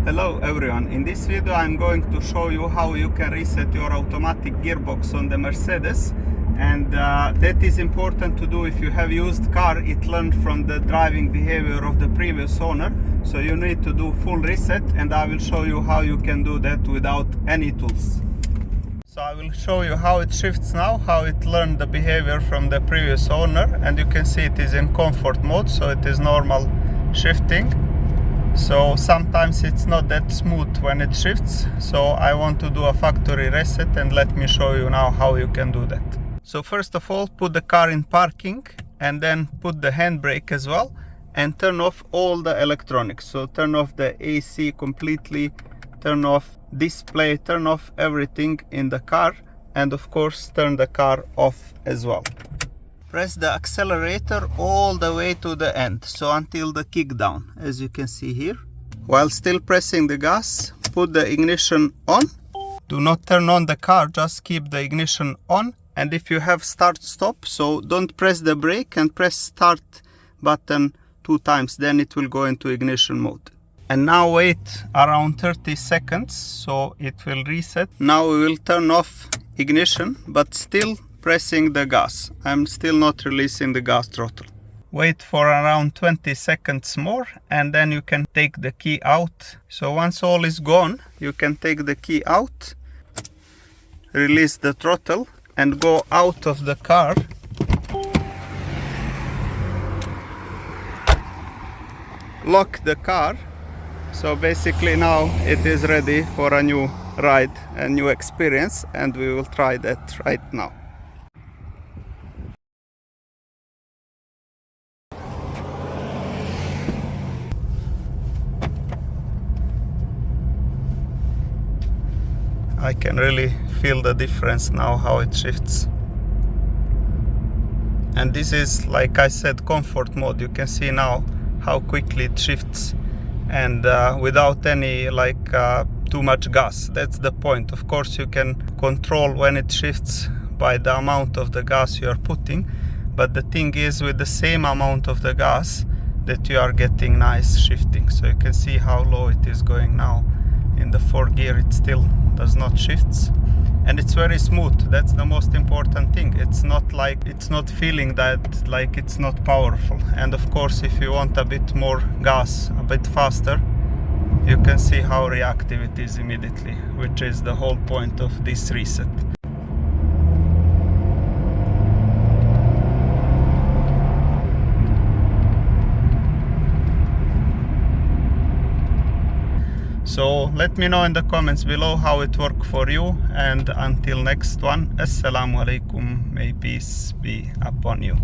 Hello everyone, in this video I'm going to show you how you can reset your automatic gearbox on the Mercedes, and that is important to do if you have used car. It learned from the driving behavior of the previous owner, so you need to do full reset, and I will show you how you can do that without any tools. So I will show you how it shifts now, how it learned the behavior from the previous owner, and you can see it is in comfort mode, so it is normal shifting. So sometimes it's not that smooth when it shifts, so I want to do a factory reset, and let me show you now how you can do that. So first of all, put the car in parking and then put the handbrake as well and turn off all the electronics. So turn off the AC completely, turn off display, turn off everything in the car, and of course turn the car off as well. Press the accelerator all the way to the end, so until the kick down, as you can see here. While still pressing the gas, put the ignition on. Do not turn on the car, just keep the ignition on. And if you have start stop, so don't press the brake and press start button 2 times, then it will go into ignition mode. And now wait around 30 seconds, so it will reset. Now we will turn off ignition, but still pressing the gas. I'm still not releasing the gas throttle. Wait for around 20 seconds more, and then you can take the key out. So once all is gone, you can take the key out, release the throttle, and go out of the car. Lock the car. So basically now it is ready for a new ride, a new experience, and we will try that right now. I can really feel the difference now, how it shifts. And this is, like I said, comfort mode. You can see now how quickly it shifts, and without any too much gas. That's the point. Of course you can control when it shifts by the amount of the gas you are putting, but the thing is, with the same amount of the gas, that you are getting nice shifting. So you can see how low it is going now. In the 4th gear it still does not shifts, and it's very smooth. That's the most important thing. It's not feeling that like it's not powerful. And of course, if you want a bit more gas, a bit faster, you can see how reactive it is immediately, which is the whole point of this reset. So let me know in the comments below how it worked for you, and until next one, Assalamu alaikum, may peace be upon you.